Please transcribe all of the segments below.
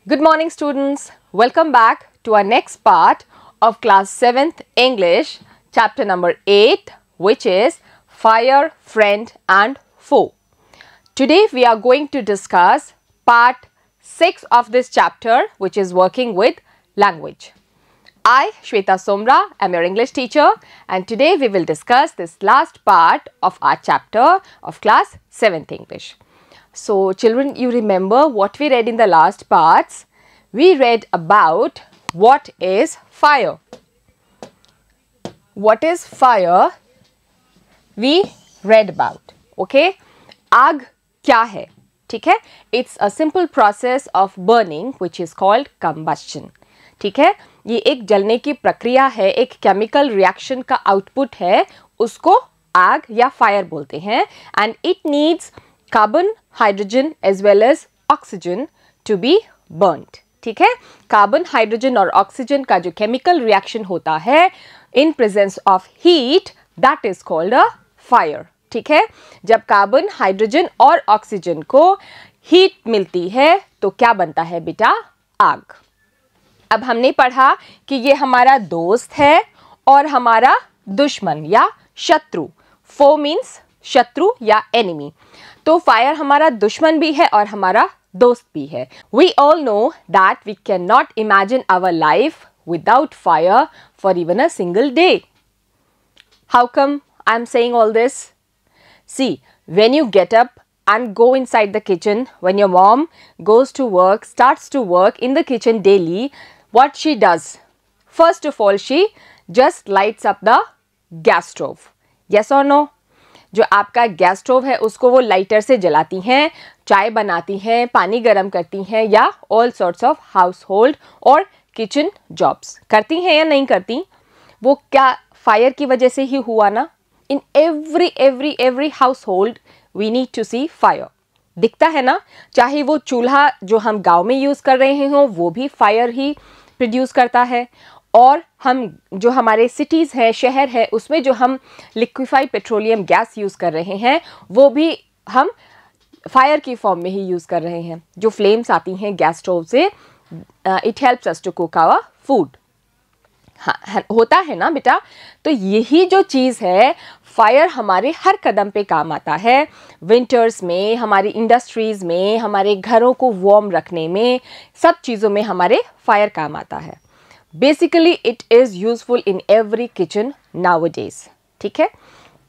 Good morning students. Welcome back to our next part of class 7th English, chapter number 8, which is Fire, Friend and Foe. Today we are going to discuss part 6 of this chapter, which is working with language. I, Shweta Somra, am your English teacher, and today we will discuss this last part of our chapter of class 7th English. So children, you remember what we read in the last parts? We read about what is fire. What is fire? We read about. Okay? आग क्या है? ठीक है? It's a simple process of burning which is called combustion. ठीक है? ये एक जलने की प्रक्रिया है, एक केमिकल रिएक्शन का आउटपुट है, उसको आग या फायर बोलते हैं. And it needs carbon, hydrogen as well as oxygen to be burned. ठीक है? कार्बन, हाइड्रोजन और ऑक्सीजन का जो केमिकल रिएक्शन होता है in presence of heat, that is called a fire. ठीक है? जब कार्बन, हाइड्रोजन और ऑक्सीजन को हीट मिलती है तो क्या बनता है बेटा? आग. अब हमने पढ़ा कि ये हमारा दोस्त है और हमारा दुश्मन या शत्रु. फो मीन्स शत्रु या एनिमी. तो फायर हमारा दुश्मन भी है और हमारा दोस्त भी है. We all know that we cannot imagine our life without fire for even a single day. How come I am saying all this? See, when you get up and go inside the kitchen, when your mom goes to work, starts to work in the kitchen daily, what she does? First of all, she just lights up the gas stove. Yes or no? जो आपका gas stove है उसको वो lighter से जलाती हैं, चाय बनाती हैं, पानी गर्म करती हैं या all sorts of household और किचन जॉब्स करती हैं या नहीं करती? वो क्या फायर की वजह से ही हुआ ना? In every household we need to see fire. दिखता है ना? चाहे वो चूल्हा जो हम गांव में यूज़ कर रहे हों वो भी फायर ही प्रोड्यूस करता है, और हम जो हमारे सिटीज़ हैं, शहर है, उसमें जो हम लिक्विफाइड पेट्रोलियम गैस यूज़ कर रहे हैं वो भी हम फायर की फॉर्म में ही यूज़ कर रहे हैं. जो फ्लेम्स आती हैं गैस स्टोव से, it helps us to cook our food. हाँ, होता है ना बेटा? तो यही जो चीज़ है, फायर हमारे हर कदम पे काम आता है. विंटर्स में, हमारी इंडस्ट्रीज़ में, हमारे घरों को वार्म रखने में, सब चीज़ों में हमारे फायर काम आता है. Basically it is useful in every kitchen nowadays. ठीक है?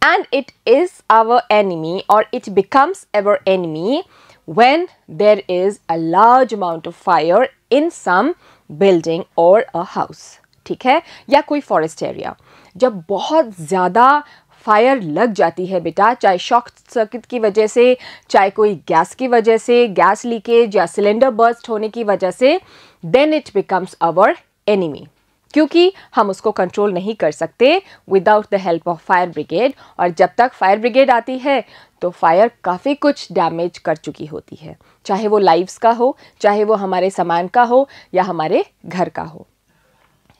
And it is our enemy, और it becomes our enemy when there is a large amount of fire in some building or a house. ठीक है? या कोई forest area. जब बहुत ज़्यादा फायर लग जाती है बेटा, चाहे शॉर्ट सर्किट की वजह से, चाहे कोई गैस की वजह से, गैस लीकेज या सिलेंडर बर्स्ट होने की वजह से, then it becomes our enemy. क्योंकि हम उसको कंट्रोल नहीं कर सकते without the help of fire brigade. और जब तक फायर ब्रिगेड आती है तो फायर काफ़ी कुछ डैमेज कर चुकी होती है, चाहे वो लाइव्स का हो, चाहे वो हमारे सामान का हो या हमारे घर का हो.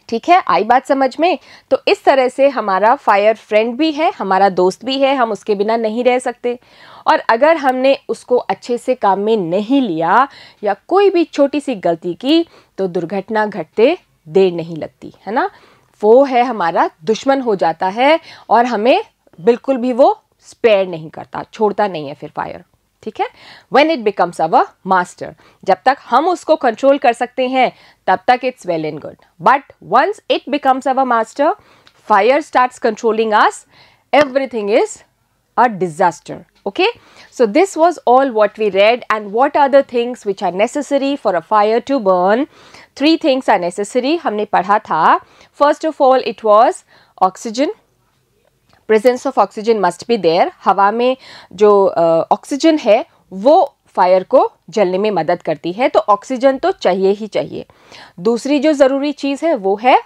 ठीक है? आई बात समझ में? तो इस तरह से हमारा फायर फ्रेंड भी है, हमारा दोस्त भी है, हम उसके बिना नहीं रह सकते. और अगर हमने उसको अच्छे से काम में नहीं लिया या कोई भी छोटी सी गलती की तो दुर्घटना घटते देर नहीं लगती, है ना? वो है हमारा दुश्मन हो जाता है और हमें बिल्कुल भी वो स्पेयर नहीं करता, छोड़ता नहीं है फिर फायर. ठीक है? When it becomes our master, जब तक हम उसको कंट्रोल कर सकते हैं तब तक it's well and good. But once it becomes our master, fire starts controlling us, everything is a disaster. Okay? So this was all what we read. And what are the things which are necessary for a fire to burn? 3 things are necessary. हमने पढ़ा था. First of all, it was oxygen. Presence of oxygen must be there. हवा में जो oxygen है वो fire को जलने में मदद करती है, तो ऑक्सीजन तो चाहिए ही चाहिए. दूसरी जो ज़रूरी चीज़ है वो है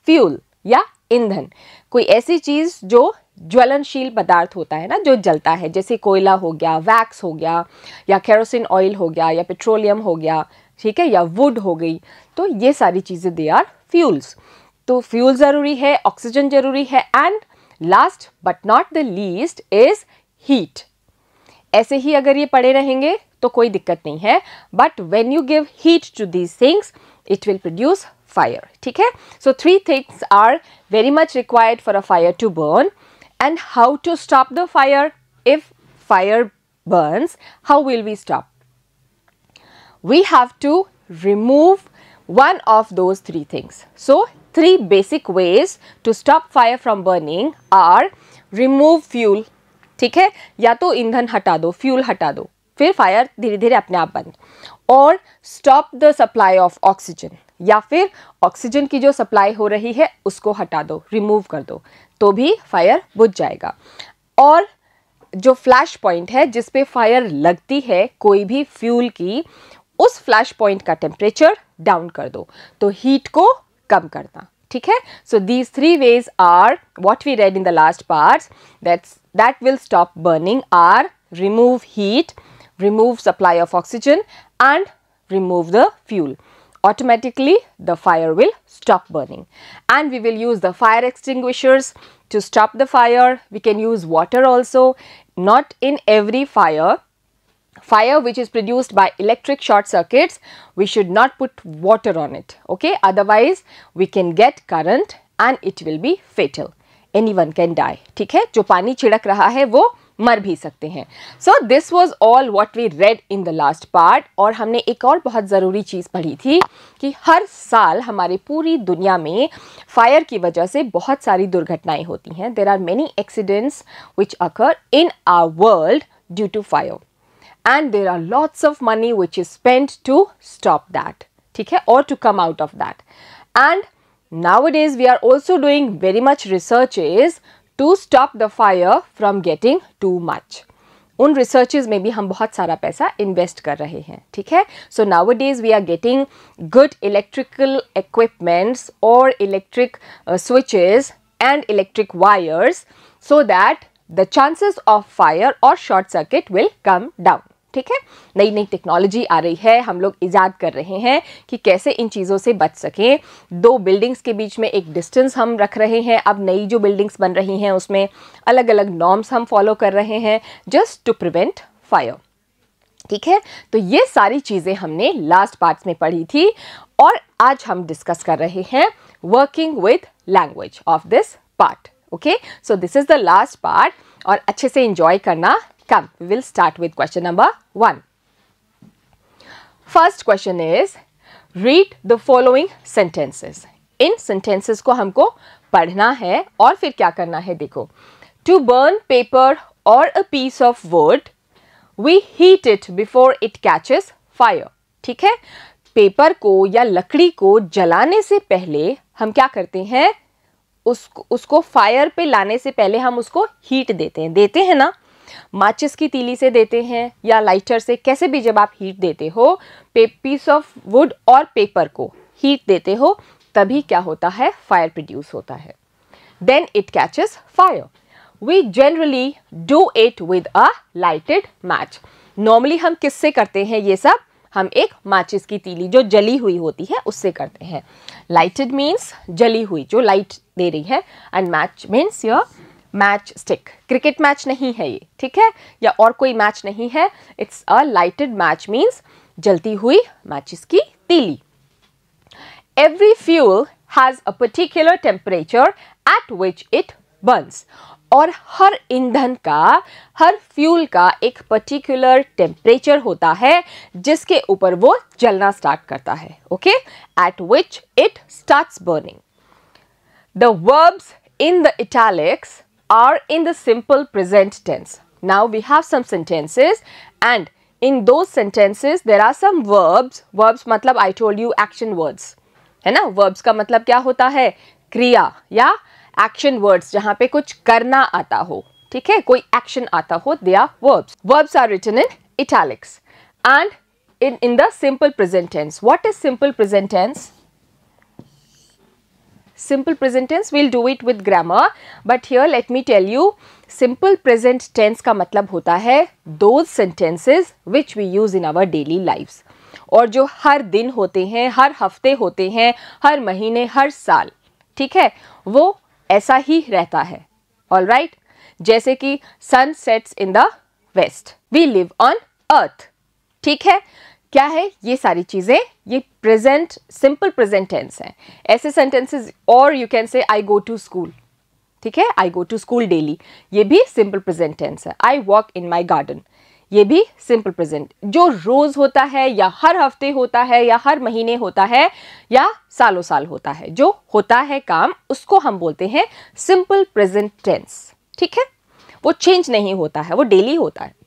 फ्यूल या ईंधन. कोई ऐसी चीज़ जो ज्वलनशील पदार्थ होता है ना, जो जलता है, जैसे कोयला हो गया, वैक्स हो गया, या केरोसिन ऑयल हो गया, या पेट्रोलियम हो गया. ठीक है? या वुड हो गई. तो ये सारी चीज़ें दे आर फ्यूल्स. तो फ्यूल ज़रूरी है, ऑक्सीजन ज़रूरी है, and last but not the least is heat. ऐसे ही अगर ये पड़े रहेंगे तो कोई दिक्कत नहीं है, but when you give heat to these things it will produce fire, ठीक है. So 3 things are very much required for a fire to burn. And how to stop the fire? If fire burns, how will we stop? We have to remove one of those 3 things. So 3 basic ways to stop fire from burning are remove fuel, ठीक है, या तो ईंधन हटा दो, fuel हटा दो, फिर फायर धीरे धीरे अपने आप बंद. और stop the supply of oxygen, या फिर ऑक्सीजन की जो सप्लाई हो रही है उसको हटा दो, रिमूव कर दो, तो भी फायर बुझ जाएगा. और जो फ्लैश पॉइंट है जिस पे फायर लगती है कोई भी फ्यूल की, उस फ्लैश पॉइंट का टेम्परेचर डाउन कर दो, तो हीट को कम करना, ठीक है. So these 3 ways are what we read in the last parts that will stop burning are remove heat, remove supply of oxygen and remove the fuel. Automatically the fire will stop burning. And we will use the fire extinguishers to stop the fire. We can use water also. Not in every fire which is produced by electric short circuits, we should not put water on it, okay, otherwise we can get current and it will be fatal. Anyone can die, ठीक है. जो पानी छिड़क रहा है वो मर भी सकते हैं. So this was all what we read in the last part. और हमने एक और बहुत ज़रूरी चीज़ पढ़ी थी कि हर साल हमारी पूरी दुनिया में फायर की वजह से बहुत सारी दुर्घटनाएं होती हैं. There are many accidents which occur in our world due to fire and there are lots of money which is spent to stop that, ठीक है, or to come out of that. And nowadays we are also doing very much researches to stop the fire from getting too much. उन researches में भी हम बहुत सारा पैसा invest कर रहे हैं, ठीक है. So nowadays we are getting good electrical equipments or electric switches and electric wires so that the chances of fire or short circuit will come down, ठीक है. नई नई टेक्नोलॉजी आ रही है, हम लोग इजाद कर रहे हैं कि कैसे इन चीज़ों से बच सकें. 2 बिल्डिंग्स के बीच में एक डिस्टेंस हम रख रहे हैं. अब नई जो बिल्डिंग्स बन रही हैं उसमें अलग अलग नॉर्म्स हम फॉलो कर रहे हैं जस्ट टू प्रिवेंट फायर, ठीक है. तो ये सारी चीज़ें हमने लास्ट पार्ट्स में पढ़ी थी और आज हम डिस्कस कर रहे हैं working with language of this part. Okay, so this is the last part और अच्छे से इंजॉय करना. Come, we will start with question number 1. First question is, read the following sentences. In sentences को हमको पढ़ना है और फिर क्या करना है देखो. To burn paper or a piece of wood, we heat it before it catches fire. ठीक है, पेपर को या लकड़ी को जलाने से पहले हम क्या करते हैं, उसको फायर पे लाने से पहले हम उसको हीट देते हैं ना. माचिस की तीली से देते हैं या लाइटर से, कैसे भी जब आप हीट देते हो, पीस ऑफ वुड और पेपर को हीट देते हो, तभी क्या होता है, फायर प्रोड्यूस होता है. Then it catches fire. We generally do it with a lighted match. Normally हम किससे करते हैं ये सब, हम एक माचिस की तीली जो जली हुई होती है उससे करते हैं. लाइटेड मीन्स जली हुई जो लाइट दे रही है, and match means your match stick. Cricket match नहीं है ये, ठीक है, या और कोई मैच नहीं है. It's a lighted match means जलती हुई माचिस की तीली. Every fuel has a particular temperature at which it Burns. और हर ईंधन का, हर फ्यूल का एक पर्टिकुलर टेम्परेचर होता है जिसके ऊपर वो जलना स्टार्ट करता है. Okay, eight which it starts burning. The verbs in the italics are in the simple present tense. Now we have some sentences and in those sentences there are some verbs. Verbs मतलब I told you action words, है ना. verbs का मतलब क्या होता है, क्रिया या action words जहाँ पे कुछ करना आता हो, ठीक है, कोई action आता हो, they are verbs. Verbs are written in italics and in the simple present tense. What is simple present tense? Simple present tense, we'll do it with grammar, but here let me tell you, simple present tense का मतलब होता है those sentences which we use in our daily lives, और जो हर दिन होते हैं, हर हफ्ते होते हैं, हर महीने, हर साल, ठीक है, वो ऐसा ही रहता है. All right, जैसे कि sun sets in the west, we live on earth, ठीक है, क्या है ये सारी चीजें, ये प्रेजेंट, सिंपल प्रेजेंट टेंस है। ऐसे सेंटेंसेस, और you can say I go to school, ठीक है, आई गो टू स्कूल डेली, ये भी सिंपल प्रेजेंट टेंस है। I walk in my garden, ये भी सिंपल प्रेजेंट। जो रोज होता है या हर हफ्ते होता है या हर महीने होता है या सालों साल होता है, जो होता है काम, उसको हम बोलते हैं सिंपल प्रेजेंट टेंस, ठीक है, वो चेंज नहीं होता है, वो डेली होता है।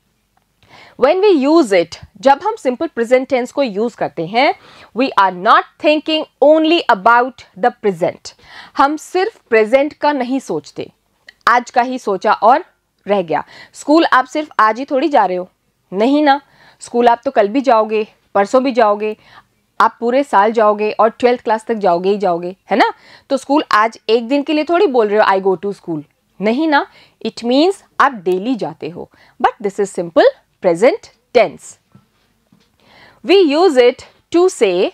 When we use it, जब हम simple present tense को use करते हैं, we are not thinking only about the present. हम सिर्फ present का नहीं सोचते, आज का ही सोचा और रह गया। स्कूल आप सिर्फ आज ही थोड़ी जा रहे हो, नहीं ना, स्कूल आप तो कल भी जाओगे, परसों भी जाओगे, आप पूरे साल जाओगे और 12th क्लास तक जाओगे ही जाओगे, है ना। तो स्कूल आज एक दिन के लिए थोड़ी बोल रहे हो आई गो टू स्कूल, नहीं ना, इट मीन्स आप डेली जाते हो, but this is simple present tense. We use it to say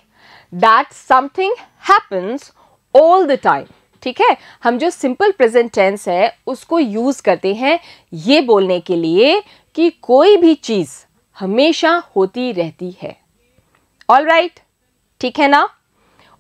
that something happens all the time. ठीक है, हम जो simple present tense है उसको use करते हैं ये बोलने के लिए कि कोई भी चीज हमेशा होती रहती है। All right, ठीक है ना,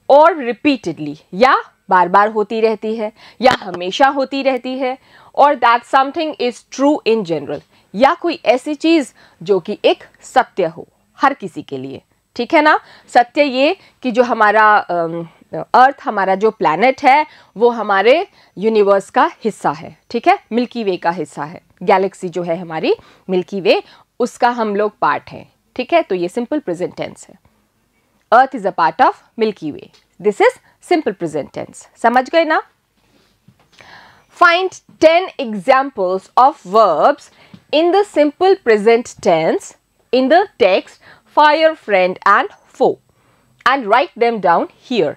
और repeatedly, या बार बार होती रहती है, या हमेशा होती रहती है, और that something is true in general, या कोई ऐसी चीज जो कि एक सत्य हो हर किसी के लिए, ठीक है ना। सत्य ये कि जो हमारा अर्थ, हमारा जो प्लैनेट है वो हमारे यूनिवर्स का हिस्सा है, ठीक है, मिल्की वे का हिस्सा है, गैलेक्सी जो है हमारी मिल्की वे, उसका हम लोग पार्ट हैं, ठीक है। तो ये सिंपल प्रेजेंट टेंस है, Earth is a part of Milky Way, this is simple present tense, समझ गए ना। Find 10 examples of verbs in the simple present tense in the text fire, friend and foe, and write them down here.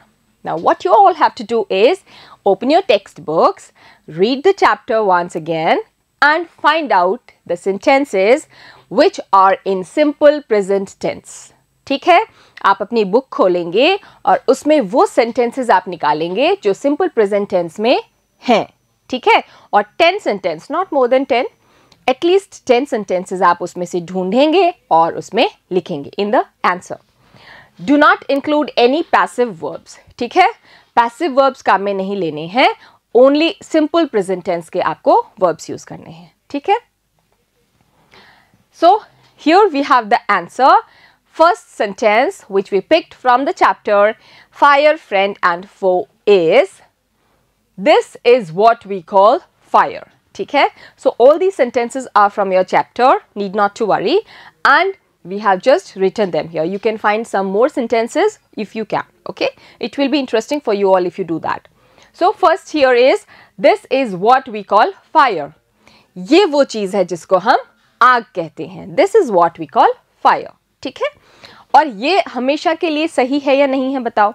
Now what you all have to do is open your textbooks, read the chapter once again and find out the sentences which are in simple present tense. ठीक है, आप अपनी book खोलेंगे और उसमें वो sentences आप निकालेंगे जो सिंपल प्रेजेंट टेंस में हैं, ठीक है, और 10 sentence, not more than 10, at least 10 sentences आप उसमें से ढूंढेंगे और उसमें लिखेंगे in the answer. Do not include any passive verbs, ठीक है, पैसिव वर्ब्स काम में नहीं लेने हैं, ओनली सिंपल प्रेजेंट टेंस के आपको वर्ब्स यूज करने हैं, ठीक है। So here we have the answer. First sentence which we picked from the chapter Fire, Friend and Foe is, this is what we call fire, ठीक है। So all these sentences are from your chapter, need not to worry, and we have just written them here. You can find some more sentences if you can, okay, it will be interesting for you all if you do that. So first here is, this is what we call fire, ये वो चीज है जिसको हम आग कहते हैं, this is what we call fire, ठीक है। और ये हमेशा के लिए सही है या नहीं है बताओ।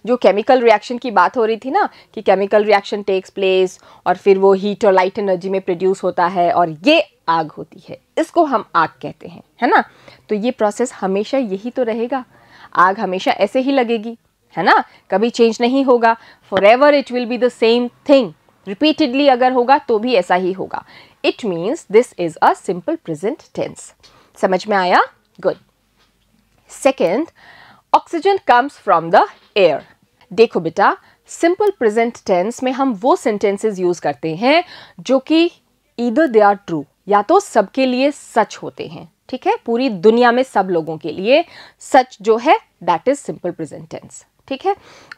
जो केमिकल रिएक्शन की बात हो रही थी ना, कि केमिकल रिएक्शन टेक्स प्लेस और फिर वो हीट और लाइट एनर्जी में प्रोड्यूस होता है और ये आग होती है, इसको हम आग कहते हैं, है ना। तो ये प्रोसेस हमेशा यही तो रहेगा, आग हमेशा ऐसे ही लगेगी, है ना, कभी चेंज नहीं होगा, forever it will be the same thing, repeatedly अगर होगा तो भी ऐसा ही होगा। It means this is a simple present tense. समझ में आया? Good. Second, oxygen comes from the air. देखो बेटा, सिंपल प्रेजेंट टेंस में हम वो सेंटेंसेस यूज करते हैं जो कि ईदर दे आर ट्रू, या तो सबके लिए सच होते हैं, ठीक है, पूरी दुनिया में सब लोगों के लिए सच जो है that is simple present tense, ठीक है,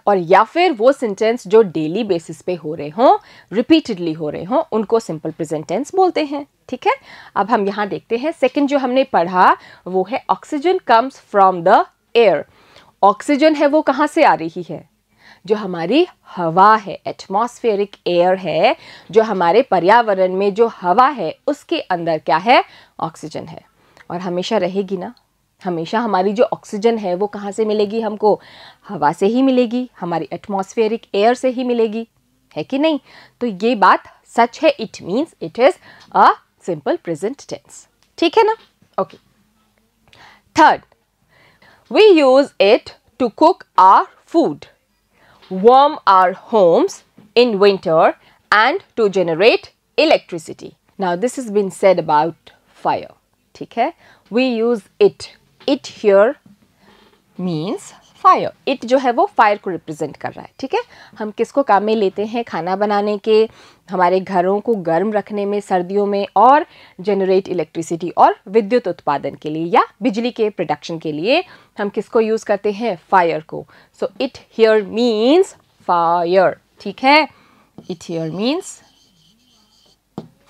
और या फिर वो सेंटेंस जो डेली बेसिस पे हो रहे हों, रिपीटेडली हो रहे हों, उनको सिंपल प्रेजेंट टेंस बोलते हैं, ठीक है। अब हम यहाँ देखते हैं, सेकंड जो हमने पढ़ा वो है oxygen comes from the air. Oxygen है वो कहाँ से आ रही है? जो हमारी हवा है, एटमॉस्फेरिक एयर है, जो हमारे पर्यावरण में जो हवा है उसके अंदर क्या है? ऑक्सीजन है, और हमेशा रहेगी ना। हमेशा हमारी जो ऑक्सीजन है वो कहाँ से मिलेगी हमको? हवा से ही मिलेगी, हमारी एटमॉस्फेरिक एयर से ही मिलेगी, है कि नहीं? तो ये बात सच है, it means it is a simple present tense, ठीक है ना? Okay. Third, we use it to cook our food, warm our homes in winter and to generate electricity. Now this has been said about fire, ठीक है? We use it it here means fire. It जो है वो fire को represent कर रहा है, ठीक है। हम किसको काम में लेते हैं? खाना बनाने के, हमारे घरों को गर्म रखने में सर्दियों में, और जनरेट इलेक्ट्रिसिटी और विद्युत उत्पादन के लिए या बिजली के प्रोडक्शन के लिए हम किसको यूज़ करते हैं? फायर को। So it here means fire, ठीक है। It here means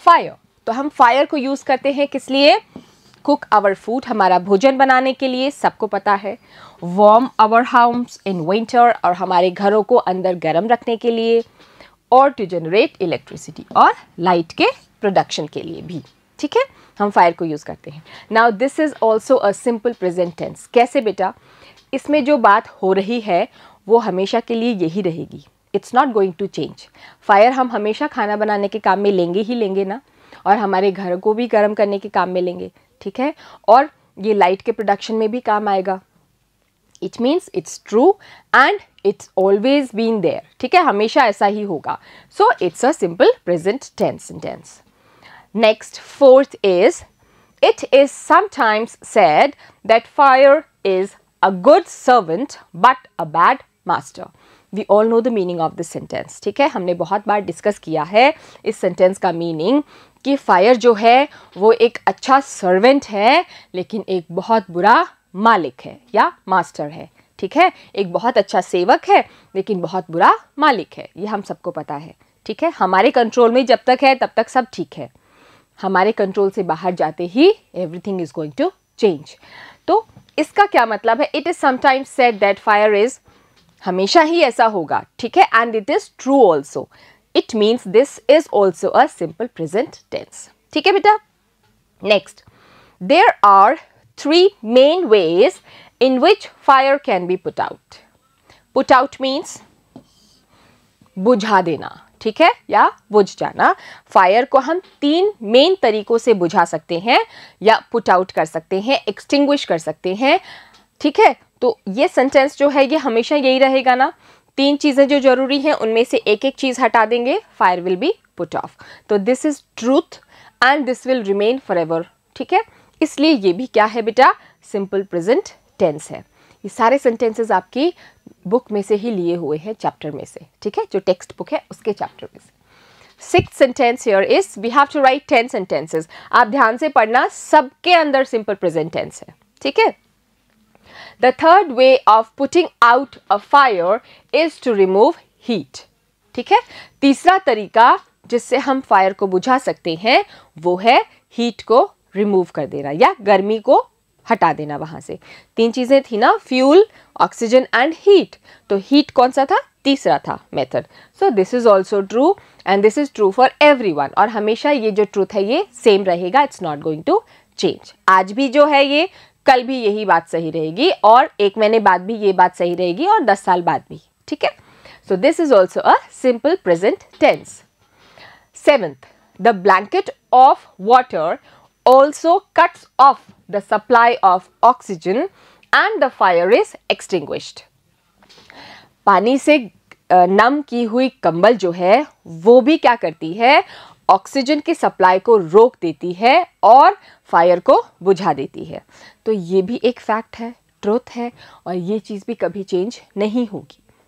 fire. तो हम फायर को यूज़ करते हैं किस लिए? कुक आवर फूड, हमारा भोजन बनाने के लिए, सबको पता है। Warm our house in winter, और हमारे घरों को अंदर गर्म रखने के लिए। और टू जनरेट इलेक्ट्रिसिटी, और लाइट के प्रोडक्शन के लिए भी, ठीक है, हम फायर को यूज़ करते हैं। Now this is also a simple present tense. कैसे बेटा? इसमें जो बात हो रही है वो हमेशा के लिए यही रहेगी। It's not going to change. Fire हम हमेशा खाना बनाने के काम में लेंगे ही लेंगे ना, और हमारे घर को भी गर्म करने के काम में लेंगे, ठीक है, और ये लाइट के प्रोडक्शन में भी काम आएगा। It means it's true and it's always been there, ठीक है, हमेशा ऐसा ही होगा। So it's a simple present tense sentence. Next, fourth is, it is sometimes said that fire is a good servant but a bad master. We all know the meaning of this sentence, ठीक है। हमने बहुत बार discuss किया है इस sentence का meaning, कि fire जो है वो एक अच्छा सर्वेंट है लेकिन एक बहुत बुरा मालिक है या मास्टर है, ठीक है। एक बहुत अच्छा सेवक है लेकिन बहुत बुरा मालिक है, ये हम सबको पता है, ठीक है। हमारे कंट्रोल में जब तक है तब तक सब ठीक है, हमारे कंट्रोल से बाहर जाते ही everything is going to change. तो इसका क्या मतलब है? It is sometimes said that fire is, हमेशा ही ऐसा होगा, ठीक है, and it is true also. It means this is also a simple present tense, ठीक है बेटा। Next, there are 3 main ways in which fire can be put out. Put out means बुझा देना, ठीक है, या बुझ जाना। फायर को हम 3 मेन तरीकों से बुझा सकते हैं, या पुट आउट कर सकते हैं, एक्सटिंग्विश कर सकते हैं, ठीक है। तो ये सेंटेंस जो है ये हमेशा यही रहेगा ना, 3 चीज़ें जो जरूरी हैं उनमें से एक एक चीज़ हटा देंगे, fire will be put off. तो this is truth and this will remain forever, ठीक है। इसलिए ये भी क्या है बेटा? सिंपल प्रेजेंट टेंस है। ये सारे सेंटेंसेस आपकी बुक में से ही लिए हुए हैं, चैप्टर में से, ठीक है, जो टेक्स्ट बुक है उसके चैप्टर में से। 6th sentence here is, we have to write 10 sentences. आप ध्यान से पढ़ना, सबके अंदर सिंपल प्रेजेंट टेंस है, ठीक है। The third way of putting out a fire is to remove heat, ठीक है। तीसरा तरीका जिससे हम फायर को बुझा सकते हैं वो है हीट को रिमूव कर देना, या गर्मी को हटा देना वहां से। 3 चीजें थी ना, फ्यूल, ऑक्सीजन एंड हीट। तो हीट कौन सा था? तीसरा था method. So this is also true and this is true for everyone. और हमेशा ये जो ट्रूथ है ये सेम रहेगा, it's not going to change. आज भी जो है ये, कल भी यही बात सही रहेगी, और 1 महीने बाद भी ये बात सही रहेगी, और 10 साल बाद भी, ठीक है। So this is also a simple present tense. 7th, the blanket of water also cuts off the supply of oxygen and the fire is extinguished. पानी से नम की हुई कंबल जो है वो भी क्या करती है? ऑक्सीजन की सप्लाई को रोक देती है और फायर को बुझा देती है। तो ये भी एक फैक्ट है, ट्रुथ है, और ये चीज़ भी कभी चेंज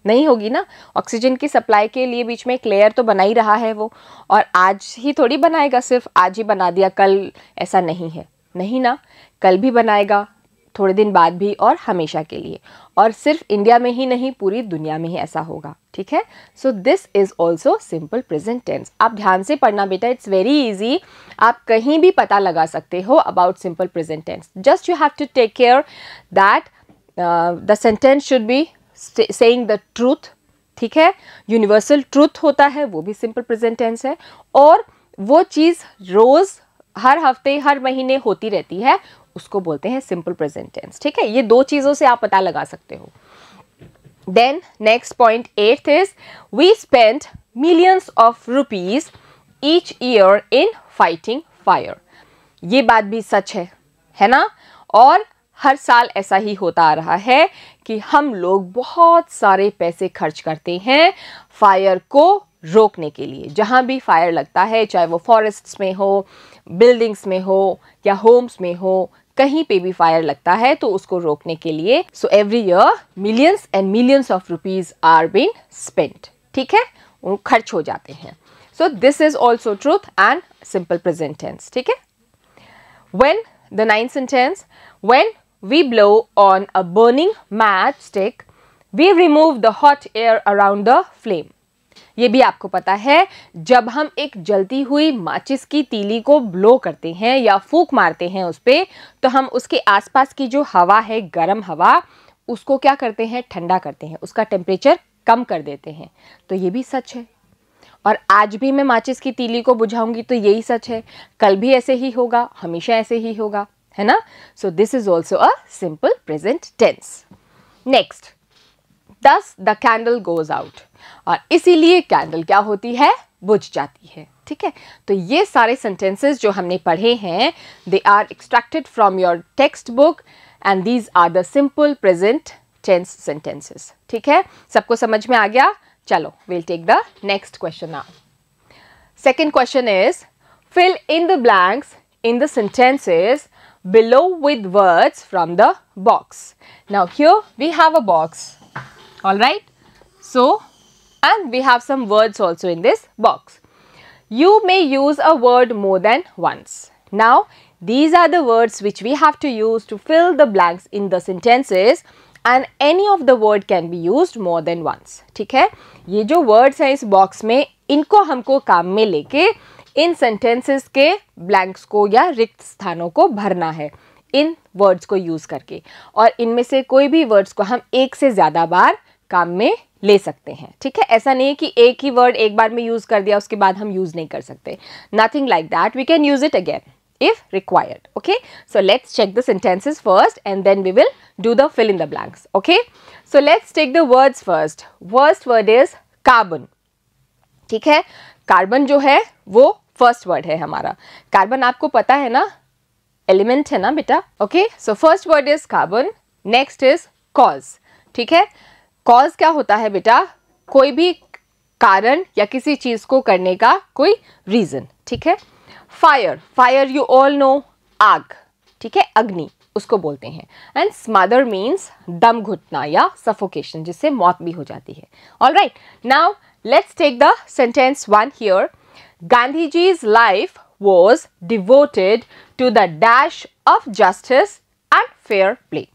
नहीं होगी ना। ऑक्सीजन की सप्लाई के लिए बीच में एक लेयर तो बना ही रहा है वो, और आज ही थोड़ी बनाएगा, सिर्फ आज ही बना दिया कल ऐसा नहीं है, नहीं ना, कल भी बनाएगा, थोड़े दिन बाद भी, और हमेशा के लिए। और सिर्फ इंडिया में ही नहीं, पूरी दुनिया में ही ऐसा होगा, ठीक है। So this is also simple present tense. आप ध्यान से पढ़ना बेटा, इट्स वेरी इजी। आप कहीं भी पता लगा सकते हो about simple present tense. Just you have to take care that the sentence should be saying the truth, ठीक है। यूनिवर्सल ट्रूथ होता है, वो भी सिंपल प्रेजेंट टेंस है, और वो चीज़ रोज़, हर हफ्ते, हर महीने होती रहती है, उसको बोलते हैं सिंपल प्रेजेंट टेंस, ठीक है। ये 2 चीज़ों से आप पता लगा सकते हो। Then next point 8th is, we spend millions of rupees each year in fighting fire. ये बात भी सच है ना। और हर साल ऐसा ही होता आ रहा है कि हम लोग बहुत सारे पैसे खर्च करते हैं फायर को रोकने के लिए। जहाँ भी फायर लगता है, चाहे वो फॉरेस्ट्स में हो, बिल्डिंग्स में हो, या होम्स में हो, कहीं पे भी फायर लगता है तो उसको रोकने के लिए, so every year millions and millions of rupees are been spent, ठीक है, वो खर्च हो जाते हैं. So this is also truth and simple present tense, ठीक है. When the ninth sentence, when we blow on a burning match stick we remove the hot air around the flame. ये भी आपको पता है, जब हम एक जलती हुई माचिस की तीली को ब्लो करते हैं या फूंक मारते हैं उस पे, तो हम उसके आसपास की जो हवा है, गर्म हवा, उसको क्या करते हैं, ठंडा करते हैं, उसका टेम्परेचर कम कर देते हैं. तो ये भी सच है. और आज भी मैं माचिस की तीली को बुझाऊंगी तो यही सच है, कल भी ऐसे ही होगा, हमेशा ऐसे ही होगा, है ना. So this is also a simple present tense. Next, Thus the candle goes out. और इसीलिए कैंडल क्या होती है, बुझ जाती है, ठीक है. तो ये सारे सेंटेंसेस जो हमने पढ़े हैं, they are extracted from your text book and these are the simple present tense sentences, ठीक है. सबको समझ में आ गया. चलो, we'll take the next question now. Second question is, fill in the blanks in the sentences below with words from the box. Now here we have a box. All right, so and we have some words also in this box. You may use a word more than once. Now these are the words which we have to use to fill the blanks in the sentences and any of the word can be used more than once. ठीक है, ये जो words हैं इस box में, इनको हमको काम में लेके इन sentences के blanks को या रिक्त स्थानों को भरना है इन words को use करके. और इनमें से कोई भी words को हम एक से ज़्यादा बार काम में ले सकते हैं, ठीक है. ऐसा नहीं है कि एक ही वर्ड एक बार में यूज कर दिया उसके बाद हम यूज नहीं कर सकते. Nothing like that. We can use it again if required. Okay, so let's check the sentences first and then we will do the fill in the blanks. Okay, so let's take the words first. First word is carbon. ठीक है, carbon जो है वो first word है हमारा. Carbon आपको पता है ना, एलिमेंट है ना बेटा. Okay, so first word is carbon. Next is cause. ठीक है, कॉज क्या होता है बेटा, कोई भी कारण या किसी चीज को करने का कोई रीजन. ठीक है, fire, fire you all know, आग. ठीक है, अग्नि उसको बोलते हैं. एंड स्मदर मीन्स दम घुटना या सफोकेशन, जिससे मौत भी हो जाती है. All right, now let's take the sentence 1 here. Gandhiji's life was devoted to the dash of justice and fair play.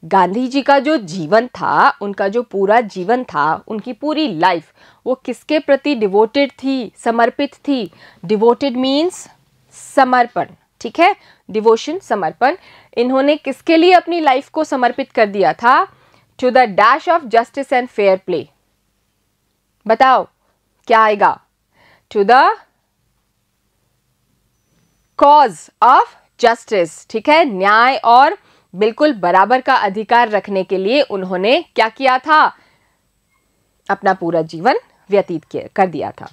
Gandhi ji का जो जीवन था, उनका जो पूरा जीवन था, उनकी पूरी लाइफ वो किसके प्रति डिवोटेड थी, समर्पित थी. डिवोटेड मीन्स समर्पण. ठीक है, डिवोशन, समर्पण. इन्होंने किसके लिए अपनी लाइफ को समर्पित कर दिया था? To the dash of justice and fair play. बताओ क्या आएगा? To the cause of justice. ठीक है, न्याय और बिल्कुल बराबर का अधिकार रखने के लिए उन्होंने क्या किया था? अपना पूरा जीवन व्यतीत कर दिया था.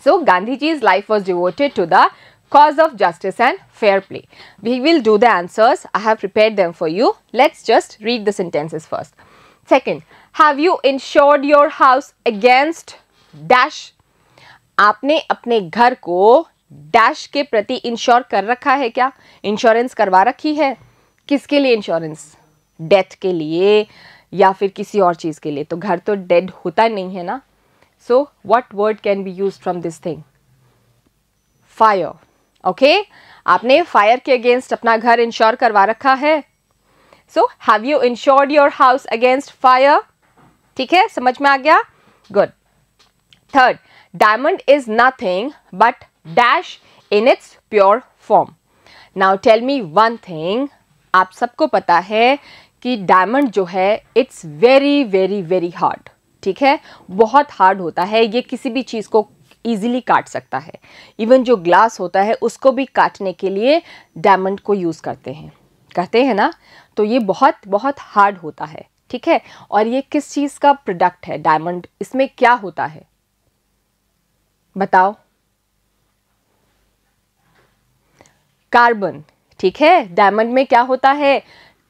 सो Gandhi जी's life was devoted to the cause of justice and fair play. We will do the answers. I have prepared them for you. Let's just read the sentences first. Second, have you insured your house against dash? आपने अपने घर को dash के प्रति ensure कर रखा है क्या? इंश्योरेंस करवा रखी है. किसके लिए इंश्योरेंस? डेथ के लिए या फिर किसी और चीज के लिए. तो घर तो डेड होता नहीं है ना. So what word can be used from this thing? Fire. Okay, आपने फायर के अगेंस्ट अपना घर इंश्योर करवा रखा है. So have you insured your house against fire? ठीक है, समझ में आ गया? Good. Third, diamond is nothing but dash in its pure form. Now tell me one thing. आप सबको पता है कि डायमंड जो है it's very very very hard. ठीक है, बहुत हार्ड होता है. ये किसी भी चीज़ को इजीली काट सकता है. इवन जो ग्लास होता है उसको भी काटने के लिए डायमंड को यूज़ करते हैं ना. तो ये बहुत बहुत हार्ड होता है. ठीक है, और ये किस चीज़ का प्रोडक्ट है डायमंड? इसमें क्या होता है बताओ? कार्बन. ठीक है, डायमंड में क्या होता है?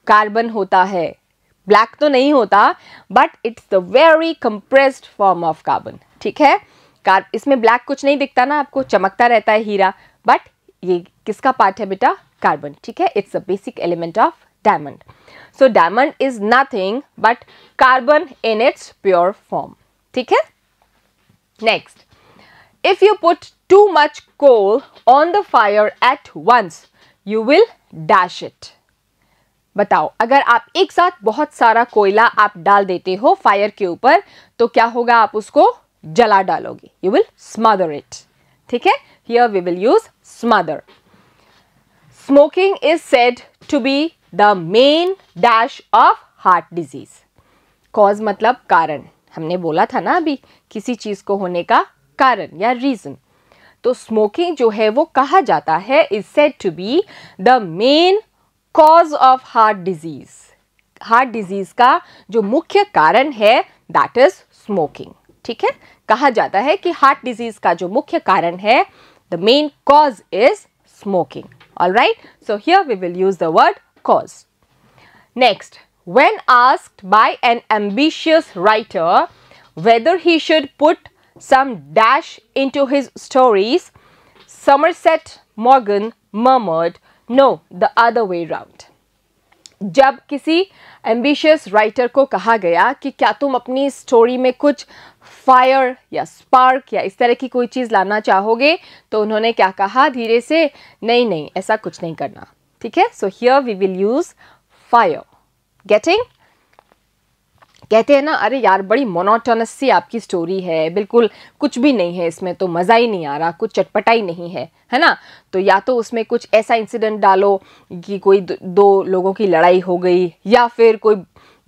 कार्बन होता है. ब्लैक तो नहीं होता, but it's the very compressed form of carbon. ठीक है, इसमें ब्लैक कुछ नहीं दिखता ना आपको, चमकता रहता है हीरा, बट ये किसका पार्ट है बेटा? कार्बन, ठीक है. It's a basic element of diamond. So diamond is nothing but carbon in its pure form, ठीक है. Next, if you put too much coal on the fire at once, you will dash it. बताओ, अगर आप एक साथ बहुत सारा कोयला आप डाल देते हो फायर के ऊपर तो क्या होगा? आप उसको जला डालोगे. You will smother it. ठीक है. Here we will use smother. Smoking is said to be the main dash of heart disease. Cause मतलब कारण. हमने बोला था ना अभी किसी चीज को होने का कारण या रीजन. तो स्मोकिंग जो है वो कहा जाता है is said to be the main cause of heart disease. Heart disease का जो मुख्य कारण है दैट इज स्मोकिंग. ठीक है. कहा जाता है कि हार्ट डिजीज का जो मुख्य कारण है the main cause is smoking. Alright. So here we will use the word cause. Next, when asked by an ambitious writer whether he should put some dash into his stories, Somerset Maugham murmured, "No, the other way round." जब किसी ambitious writer को कहा गया कि क्या तुम अपनी story में कुछ फायर या स्पार्क या इस तरह की कोई चीज़ लाना चाहोगे, तो उन्होंने क्या कहा धीरे से, नहीं नहीं ऐसा कुछ नहीं करना. ठीक है. So here we will use fire. Getting? कहते हैं ना, अरे यार बड़ी मोनोटोनस सी आपकी स्टोरी है, बिल्कुल कुछ भी नहीं है इसमें, तो मज़ा ही नहीं आ रहा, कुछ चटपटाई नहीं है, है ना. तो या तो उसमें कुछ ऐसा इंसिडेंट डालो कि कोई दो लोगों की लड़ाई हो गई, या फिर कोई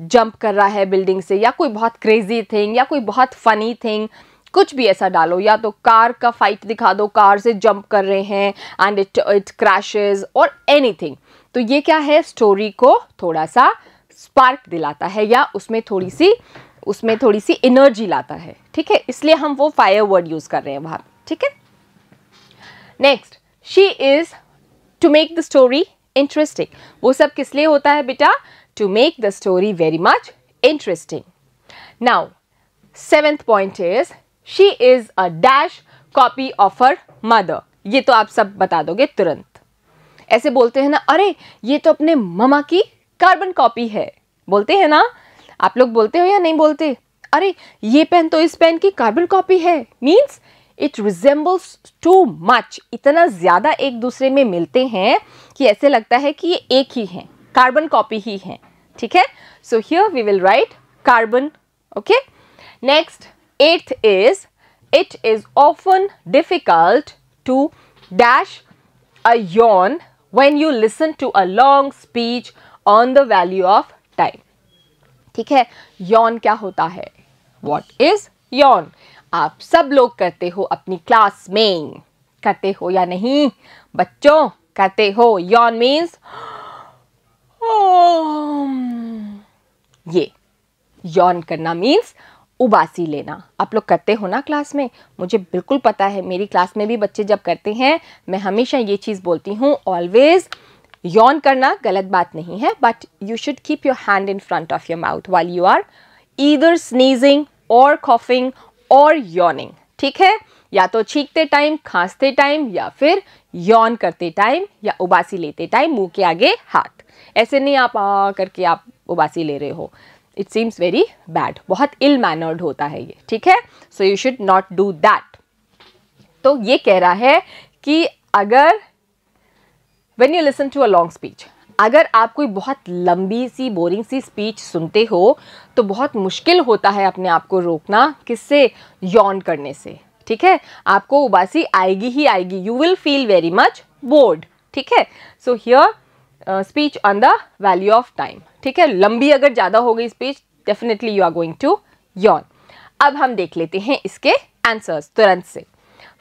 जंप कर रहा है बिल्डिंग से, या कोई बहुत क्रेजी थिंग, या कोई बहुत फनी थिंग, कुछ भी ऐसा डालो. या तो कार का फाइट दिखा दो, कार से जंप कर रहे हैं एंड इट क्रैशेस और एनीथिंग. तो ये क्या है, स्टोरी को थोड़ा सा स्पार्क दिलाता है या उसमें थोड़ी सी एनर्जी लाता है. ठीक है. इसलिए हम वो फायर वर्ड यूज कर रहे हैं वहां. ठीक है. Next, she is to make the story interesting. वो सब किस लिए होता है बेटा? To make the story very much interesting. Now 7th point is she is a dash copy of her mother. ये तो आप सब बता दोगे तुरंत. ऐसे बोलते हैं ना, अरे ये तो अपने ममा की कार्बन कॉपी है. बोलते हैं ना, आप लोग बोलते हो या नहीं बोलते? अरे ये पेन तो इस पेन की कार्बन कॉपी है. Means it resembles too much. इतना ज्यादा एक दूसरे में मिलते हैं कि ऐसे लगता है कि ये एक ही हैं, कार्बन कॉपी ही हैं. ठीक है. So here we will write carbon. Okay. Next, 8th is it is often difficult to dash a yawn when you listen to a long speech on the value of time. ठीक है. yawn क्या होता है? What is yawn? आप सब लोग करते हो अपनी क्लास में. करते हो या नहीं बच्चों? करते हो. yawn means ये yawn करना means उबासी लेना. आप लोग करते हो ना क्लास में? मुझे बिल्कुल पता है, मेरी क्लास में भी बच्चे जब करते हैं मैं हमेशा ये चीज़ बोलती हूँ, ऑलवेज यॉन करना गलत बात नहीं है, but you should keep your hand in front of your mouth while you are either sneezing or coughing or yawning. ठीक है. या तो छींकते टाइम, खांसते टाइम, या फिर यॉन करते टाइम, या उबासी लेते टाइम मुंह के आगे हाथ. ऐसे नहीं आप करके आप उबासी ले रहे हो. It seems very bad. बहुत इल मैनर्ड होता है ये. ठीक है. So you should not do that. तो ये कह रहा है कि अगर when you listen to a long speech, अगर आप कोई बहुत लंबी सी बोरिंग सी स्पीच सुनते हो तो बहुत मुश्किल होता है अपने आप को रोकना. किससे? यॉन करने से. ठीक है. आपको उबासी आएगी ही आएगी. You will feel very much bored. ठीक है. So here speech on the value of time. ठीक है. लंबी अगर ज़्यादा हो गई speech, definitely you are going to yawn. अब हम देख लेते हैं इसके आंसर्स तुरंत से.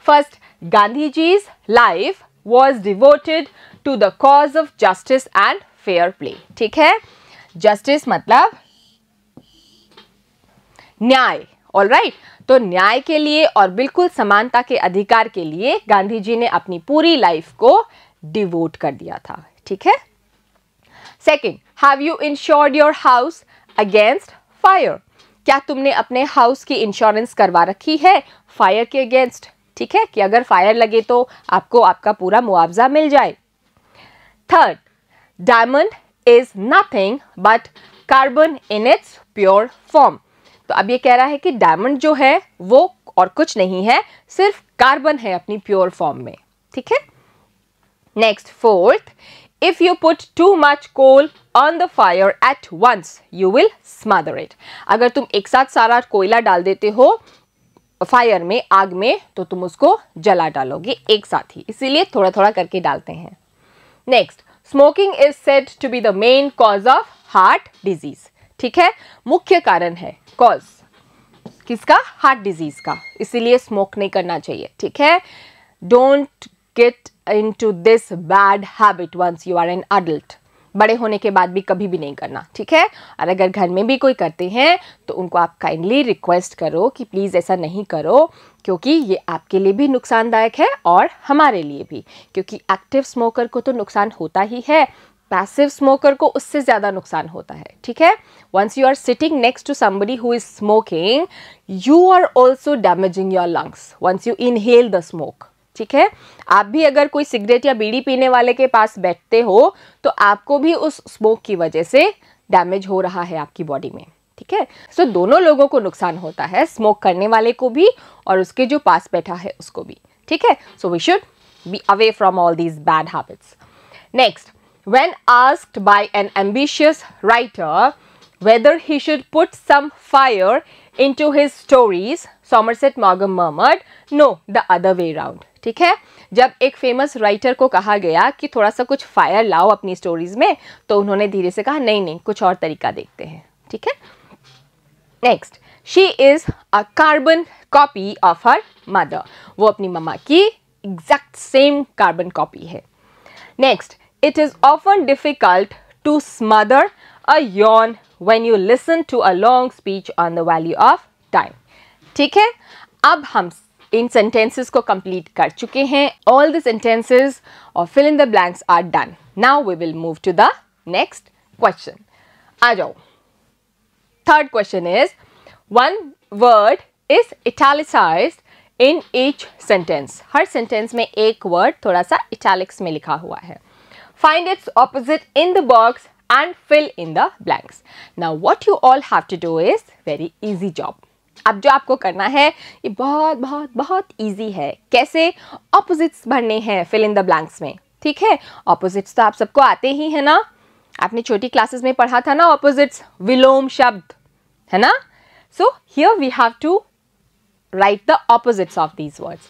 First, Gandhi ji's life was devoted to the cause of justice and fair play. ठीक है. justice मतलब न्याय. All right. तो न्याय के लिए और बिल्कुल समानता के अधिकार के लिए गांधी जी ने अपनी पूरी लाइफ को डिवोट कर दिया था. ठीक है. Second, have you insured your house against fire. क्या तुमने अपने हाउस की इंश्योरेंस करवा रखी है फायर के अगेंस्ट? ठीक है, कि अगर फायर लगे तो आपको आपका पूरा मुआवजा मिल जाए। Third, diamond is nothing but carbon in its pure form. तो अब ये कह रहा है कि डायमंड जो है वो और कुछ नहीं है, सिर्फ कार्बन है अपनी प्योर फॉर्म में। ठीक है, next fourth, if you put too much coal on the fire at once you will smother it. अगर तुम एक साथ सारा कोयला डाल देते हो फायर में, आग में, तो तुम उसको जला डालोगे एक साथ ही, इसीलिए थोड़ा थोड़ा करके डालते हैं। Next, smoking is said to be the main cause of heart disease. ठीक है, मुख्य कारण है, कॉज किसका? हार्ट डिजीज का, इसीलिए स्मोक नहीं करना चाहिए। ठीक है, don't get into this bad habit once you are an adult. बड़े होने के बाद भी कभी भी नहीं करना। ठीक है, और अगर घर में भी कोई करते हैं तो उनको आप काइंडली रिक्वेस्ट करो कि प्लीज़ ऐसा नहीं करो, क्योंकि ये आपके लिए भी नुकसानदायक है और हमारे लिए भी, क्योंकि एक्टिव स्मोकर को तो नुकसान होता ही है, पैसिव स्मोकर को उससे ज़्यादा नुकसान होता है। ठीक है, once you are sitting next to somebody who is smoking, you are also damaging your lungs once you inhale the smoke. ठीक है, आप भी अगर कोई सिगरेट या बीड़ी पीने वाले के पास बैठते हो तो आपको भी उस स्मोक की वजह से डैमेज हो रहा है आपकी बॉडी में। ठीक है, सो दोनों लोगों को नुकसान होता है, स्मोक करने वाले को भी और उसके जो पास बैठा है उसको भी। ठीक है, so we should be away from all these bad habits. Next, when asked by an ambitious writer whether he should put some fire into his stories, Somerset Maugham murmured, no, the other way round. ठीक है, जब एक famous writer को कहा गया कि थोड़ा सा कुछ फायर लाओ अपनी स्टोरीज में, तो उन्होंने धीरे से कहा नहीं नहीं, कुछ और तरीका देखते हैं। ठीक है, next, she is a carbon copy of her mother. वो अपनी मम्मा की एग्जैक्ट सेम कार्बन कॉपी है। Next, it is often difficult to smother a yawn when you listen to a long speech on the value of time. ठीक है, अब हम इन sentences को complete कर चुके हैं। All the sentences or fill in the blanks are done. Now we will move to the next question. आ जाओ। Third question is, one word is italicized in each sentence. Her sentence में एक word थोड़ा सा italics में लिखा हुआ है। Find its opposite in the box and fill in the blanks. Now what you all have to do is very easy job. अब जो आपको करना है ये बहुत बहुत बहुत easy है। कैसे? opposites भरने हैं fill in the blanks में। ठीक है, opposites तो आप सबको आते ही है ना, आपने छोटी क्लासेस में पढ़ा था ना opposites, विलोम शब्द है ना। So here we have to write the opposites of these words,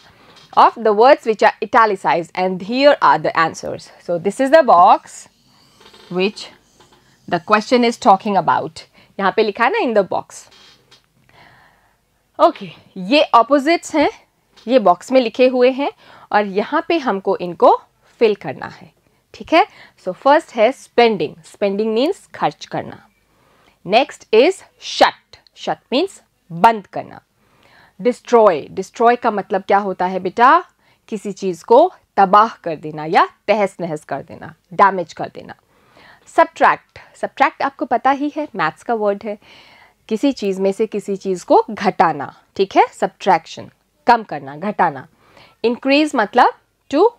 of the words which are italicized, and here are the answers. So this is the box which the question is talking about. यहाँ पे लिखा है ना in the box. Okay, ये opposites हैं, ये box में लिखे हुए हैं और यहाँ पे हमको इनको fill करना है। ठीक है, so first है spending. Spending means खर्च करना. Next is shut. Shut means बंद करना. Destroy. Destroy का मतलब क्या होता है बेटा? किसी चीज़ को तबाह कर देना या तहस नहस कर देना, डैमेज कर देना। सब्ट्रैक्ट, सब्ट्रैक्ट आपको पता ही है, मैथ्स का वर्ड है, किसी चीज़ में से किसी चीज़ को घटाना। ठीक है, सब्ट्रैक्शन, कम करना, घटाना। इंक्रीज मतलब टू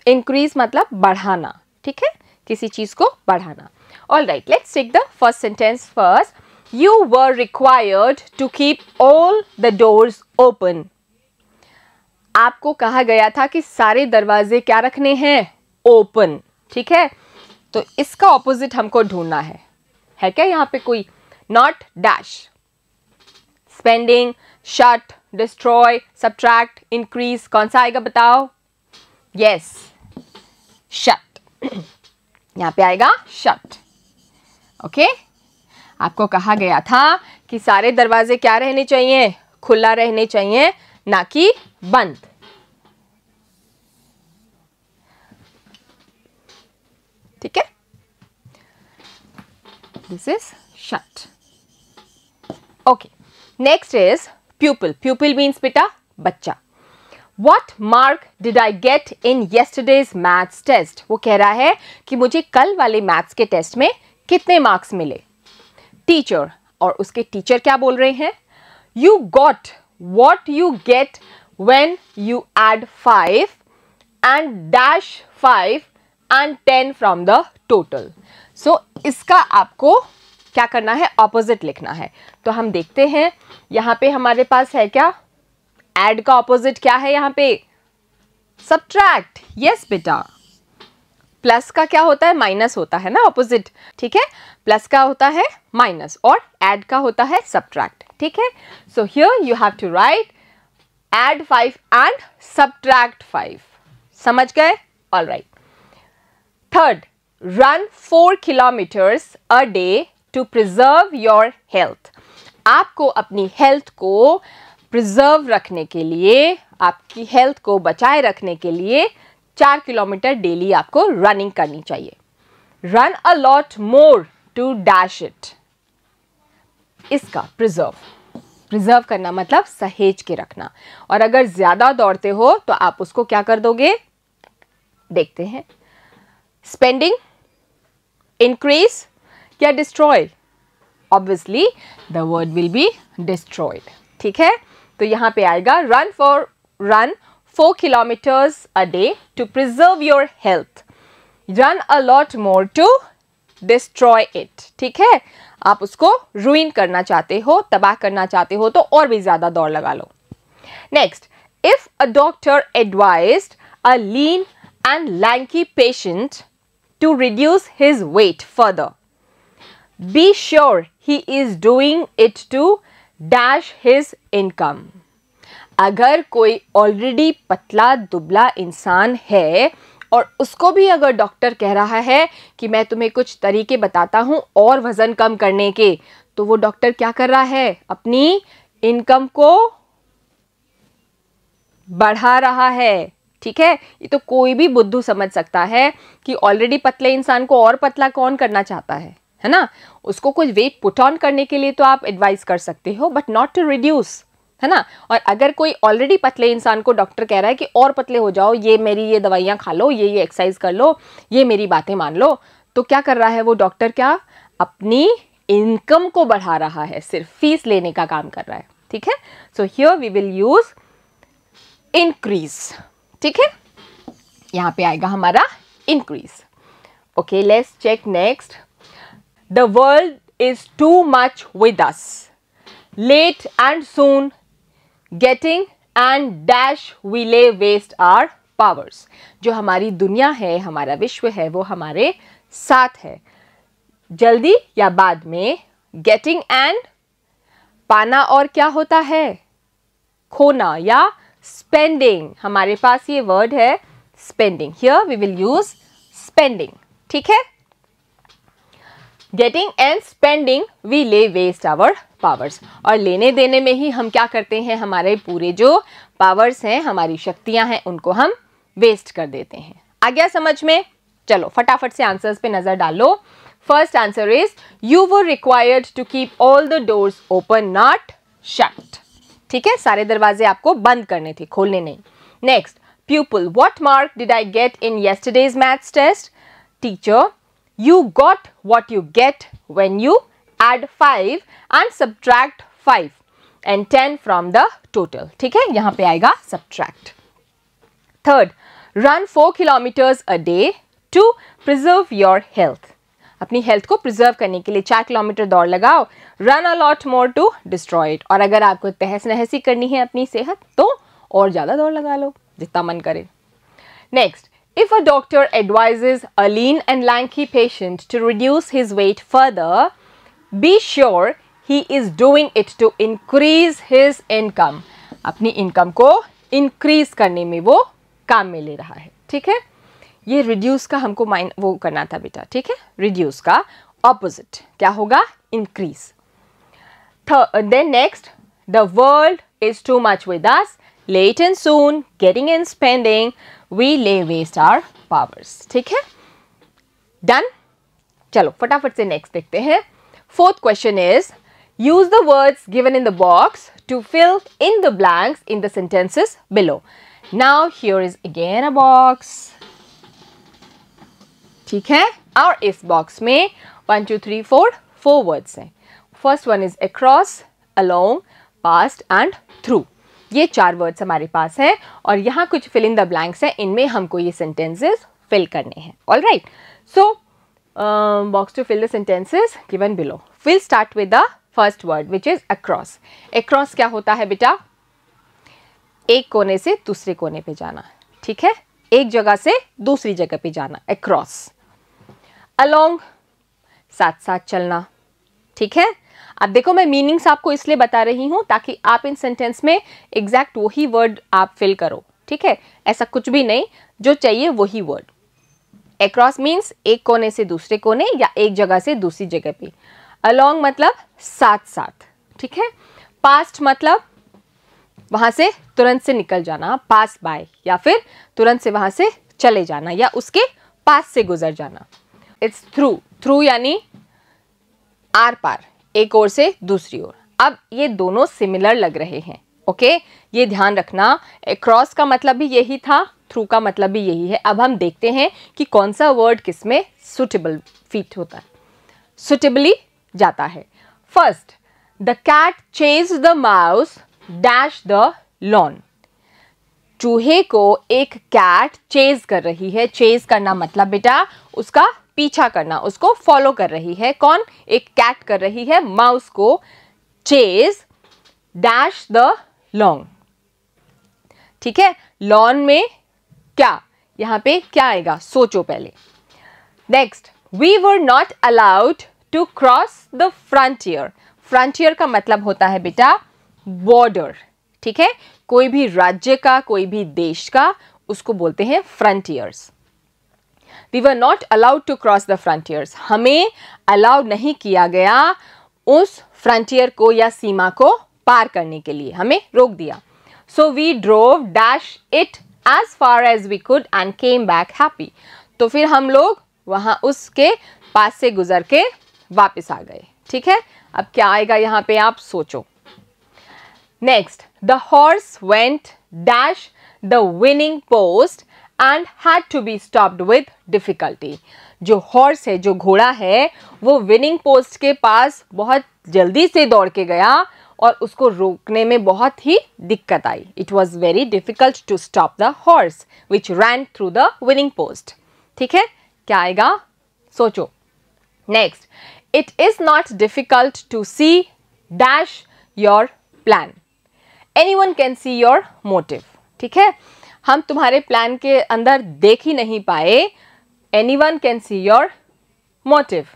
इंक्रीज मतलब बढ़ाना। ठीक है, किसी चीज़ को बढ़ाना। All right, let's take the first sentence first. You were required to keep all the doors open. आपको कहा गया था कि सारे दरवाजे क्या रखने हैं? ओपन। ठीक है, तो इसका ऑपोजिट हमको ढूंढना है क्या यहाँ पे कोई? Not dash. Spending, shut, destroy, subtract, increase, कौन सा आएगा बताओ? Yes, shut. यहाँ पे आएगा शट। ओके, आपको कहा गया था कि सारे दरवाजे क्या रहने चाहिए? खुला रहने चाहिए, ना कि बंद। ठीक है, this is shut. Okay, next is प्यूपिल. प्यूपिल means बेटा बच्चा. What mark did I get in yesterday's maths test? वो कह रहा है कि मुझे कल वाले मैथ्स के टेस्ट में कितने मार्क्स मिले. टीचर, और उसके टीचर क्या बोल रहे हैं? You got what you get when you add 5 and dash 5 and 10 from the total. So इसका आपको क्या करना है, ऑपोजिट लिखना है. तो हम देखते हैं यहाँ पे हमारे पास है क्या, ऐड का ऑपोजिट क्या है यहाँ पे, सब्ट्रैक्ट. यस बेटा, प्लस का क्या होता है, माइनस होता है ना, ऑपोजिट. ठीक है, प्लस का होता है माइनस और ऐड का होता है सब्ट्रैक्ट. ठीक है, so here you have to write add 5 and subtract 5. समझ गए? All right. Third, run 4 kilometers a day to preserve your health. आपको अपनी हेल्थ को प्रिजर्व रखने के लिए, आपकी हेल्थ को बचाए रखने के लिए 4 किलोमीटर डेली आपको रनिंग करनी चाहिए. Run a lot more to dash it. इसका प्रिजर्व करना मतलब सहेज के रखना. और अगर ज्यादा दौड़ते हो तो आप उसको क्या कर दोगे, देखते हैं. स्पेंडिंग, इंक्रीज या destroy? Obviously the word will be destroyed. ठीक है, तो यहां पे आएगा run 4 kilometres a day to preserve your health. Run a lot more to destroy it. ठीक है, आप उसको रुइन करना चाहते हो, तबाह करना चाहते हो तो और भी ज्यादा दौड़ लगा लो. Next, if a doctor advised a lean and lanky patient to reduce his weight further, be sure he is doing it to dash his income. अगर कोई ऑलरेडी पतला दुबला इंसान है और उसको भी अगर डॉक्टर कह रहा है कि मैं तुम्हें कुछ तरीके बताता हूं और वजन कम करने के, तो वो डॉक्टर क्या कर रहा है, अपनी इनकम को बढ़ा रहा है. ठीक है, ये तो कोई भी बुद्धू समझ सकता है कि ऑलरेडी पतले इंसान को और पतला कौन करना चाहता है ना. उसको कुछ वेट पुट ऑन करने के लिए तो आप एडवाइस कर सकते हो, बट नॉट टू रिड्यूस, है ना. और अगर कोई ऑलरेडी पतले इंसान को डॉक्टर कह रहा है कि और पतले हो जाओ, ये मेरी ये दवाइयाँ खा लो, ये एक्सरसाइज कर लो, ये मेरी बातें मान लो, तो क्या कर रहा है वो डॉक्टर, क्या अपनी इनकम को बढ़ा रहा है, सिर्फ फीस लेने का काम कर रहा है. ठीक है, so here we will use increase. ठीक है, यहाँ पे आएगा हमारा increase. Okay, let's check next. The world is too much with us, late and soon getting and dash we lay waste our powers. जो हमारी दुनिया है, हमारा विश्व है, वो हमारे साथ है. जल्दी या बाद में, गेटिंग एंड पाना और क्या होता है, खोना या स्पेंडिंग. हमारे पास ये वर्ड है spending. Here we will use spending. ठीक है, getting and spending we lay waste our powers. और लेने देने में ही हम क्या करते हैं, हमारे पूरे जो पावर्स हैं, हमारी शक्तियां हैं, उनको हम वेस्ट कर देते हैं. आ गया समझ में? चलो फटाफट से आंसर्स पे नजर डालो. First answer is you were required to keep all the doors open not shut. ठीक है, सारे दरवाजे आपको बंद करने थे, खोलने नहीं. Next, pupil, what mark did I get in yesterday's maths test? Teacher, you got what you get when you add 5 and subtract 5 and 10 from the total. ठीक है, यहाँ पे आएगा subtract. Third, run 4 kilometers a day to preserve your health. अपनी health को preserve करने के लिए 4 किलोमीटर दौड़ लगाओ. Run a lot more to destroy it. और अगर आपको तहस नहसी करनी है अपनी सेहत, तो और ज़्यादा दौड़ लगा लो, जितना मन करे. Next, if a doctor advises a lean and lanky patient to reduce his weight further, be sure he is doing it to increase his income. अपनी इनकम को इंक्रीज करने में वो काम में ले रहा है. ठीक है, ये रिड्यूस का हमको वो करना था बेटा. ठीक है, रिड्यूस का ऑपोजिट क्या होगा, increase. Then next, the world is too much with us, late and soon getting and spending we lay waste our powers. ठीक है, डन. चलो फटाफट से नेक्स्ट देखते हैं. Fourth question is use the words given in the box to fill in the blanks in the sentences below. Now here is again a box. ठीक है, और इस बॉक्स में 1 2 3 4 वर्ड्स हैं. First one is across, along, past and through. ये 4 words हमारे पास हैं और यहाँ कुछ फिल इन द ब्लैंक्स हैं, इनमें हमको ये सेंटेंसेस फिल करने हैं. All right, so box to fill the sentences given below. Will start with the first word which is across. Across क्या होता है बेटा? एक कोने से दूसरे कोने पे जाना. ठीक है, एक जगह से दूसरी जगह पे जाना, अक्रॉस. अलोंग, साथ साथ चलना. ठीक है, अब देखो मैं मीनिंग्स आपको इसलिए बता रही हूं ताकि आप इन सेंटेंस में एग्जैक्ट वही वर्ड आप फिल करो. ठीक है, ऐसा कुछ भी नहीं, जो चाहिए वही वर्ड. अक्रॉस मीन्स एक कोने से दूसरे कोने या एक जगह से दूसरी जगह पे. अलोंग मतलब साथ साथ. ठीक है, पास्ट मतलब वहां से तुरंत से निकल जाना, पास बाय, या फिर तुरंत से वहां से चले जाना या उसके पास से गुजर जाना. It's through. थ्रू यानी आर पार, एक ओर से दूसरी ओर. अब ये दोनों सिमिलर लग रहे हैं. ओके, ये ध्यान रखना. अक्रॉस का मतलब भी यही था, थ्रू का मतलब भी यही है. अब हम देखते हैं कि कौन सा वर्ड किसमें सुटेबल फिट होता है, सुटेबली जाता है. First, the cat chase the mouse dash the lawn. चूहे को एक कैट चेज कर रही है. चेज करना मतलब बेटा उसका पीछा करना, उसको फॉलो कर रही है. कौन? एक कैट कर रही है माउस को चेज डैश द लॉन. ठीक है, लॉन में क्या, यहां पे क्या आएगा सोचो पहले. Next, we were not allowed to cross the frontier. Frontier का मतलब होता है बेटा बॉर्डर. ठीक है, कोई भी राज्य का, कोई भी देश का, उसको बोलते हैं frontiers. We were not allowed to cross the frontiers. हमें अलाउड नहीं किया गया उस फ्रंटियर को या सीमा को पार करने के लिए, हमें रोक दिया. So we drove dash it as far as we could and came back happy. तो फिर हम लोग वहां उसके पास से गुजर के वापस आ गए. ठीक है, अब क्या आएगा यहाँ पे आप सोचो. Next, the horse went dash the winning post and had to be stopped with difficulty. जो हॉर्स है, जो घोड़ा है, वो विनिंग पोस्ट के पास बहुत जल्दी से दौड़ के गया और उसको रोकने में बहुत ही दिक्कत आई. It was very difficult to stop the horse which ran through the winning post. ठीक है, क्या आएगा सोचो. Next, it is not difficult to see dash your plan. Anyone can see your motive. ठीक है, हम तुम्हारे प्लान के अंदर देख ही नहीं पाए. Anyone can see your motive.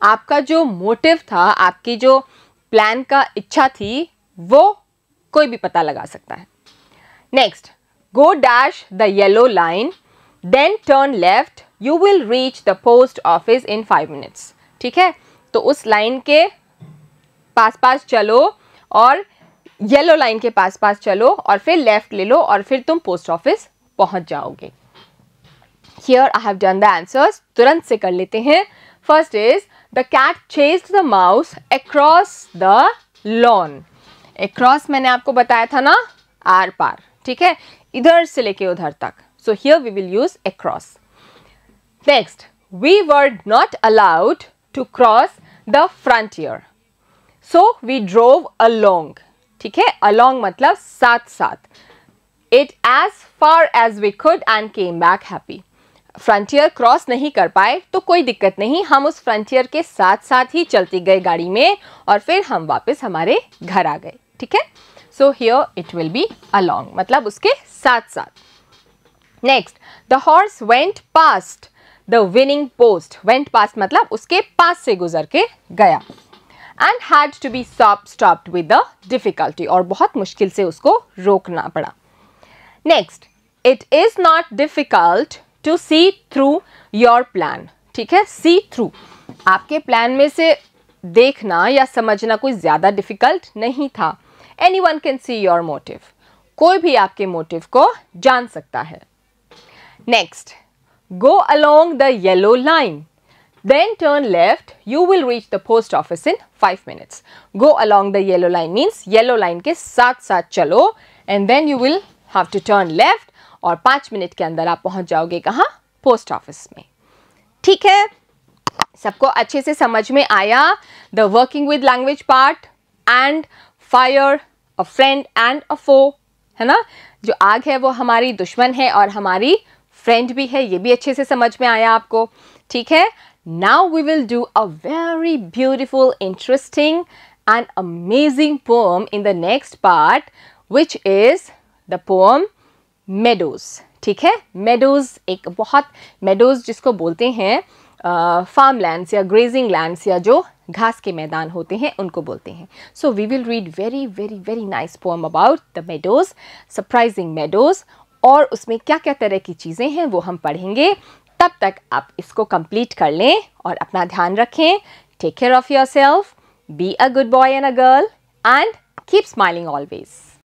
आपका जो मोटिव था, आपकी जो प्लान का इच्छा थी, वो कोई भी पता लगा सकता है. Next, go dash the yellow line then turn left, you will reach the post office in 5 minutes. ठीक है, तो उस लाइन के पास पास चलो और येलो लाइन के पास पास चलो और फिर लेफ्ट ले लो और फिर तुम पोस्ट ऑफिस पहुंच जाओगे. Here I have done the answers. तुरंत से कर लेते हैं. First is the cat chased the mouse across the lawn. Across मैंने आपको बताया था ना, आर पार. ठीक है, इधर से लेके उधर तक. So here we will use across. Next, we were not allowed to cross the frontier, so we drove along. ठीक है, अलोंग मतलब साथ साथ. It as far as we could and came back happy. Frontier cross नहीं कर पाए तो कोई दिक्कत नहीं, हम उस फ्रंटियर के साथ साथ ही चलते गए गाड़ी में और फिर हम वापस हमारे घर आ गए. ठीक है, so here it will be along मतलब उसके साथ साथ. Next, the horse went past the winning post. Went past मतलब उसके पास से गुजर के गया. And had to be stopped with the difficulty, और बहुत मुश्किल से उसको रोकना पड़ा. Next, it is not difficult to see through your plan. ठीक है, सी थ्रू, आपके प्लान में से देखना या समझना कोई ज्यादा डिफिकल्ट नहीं था. Anyone can see your motive. कोई भी आपके मोटिव को जान सकता है. Next, go along the yellow line then turn left, you will reach the post office in 5 minutes. Go along the yellow line means yellow line के साथ साथ चलो and then you will have to turn left और 5 minute के अंदर आप पहुंच जाओगे कहाँ? पोस्ट ऑफिस में. ठीक है, सबको अच्छे से समझ में आया. The working with language part and fire, a friend and a foe. है ना। जो आग है वो हमारी दुश्मन है और हमारी फ्रेंड भी है, ये भी अच्छे से समझ में आया आपको, ठीक है। Now we will do a very beautiful, interesting and amazing poem in the next part, which is the poem meadows, ठीक है। मेडोज एक बहुत, मेडोज जिसको बोलते हैं फार्म लैंड्स या ग्रेजिंग लैंड्स या जो घास के मैदान होते हैं उनको बोलते हैं। So we will read very very very nice poem about the meadows, surprising meadows, और उसमें क्या क्या तरह की चीज़ें हैं वो हम पढ़ेंगे। तब तक आप इसको कंप्लीट कर लें और अपना ध्यान रखें। Take care of yourself, be a good boy and a girl, and keep smiling always.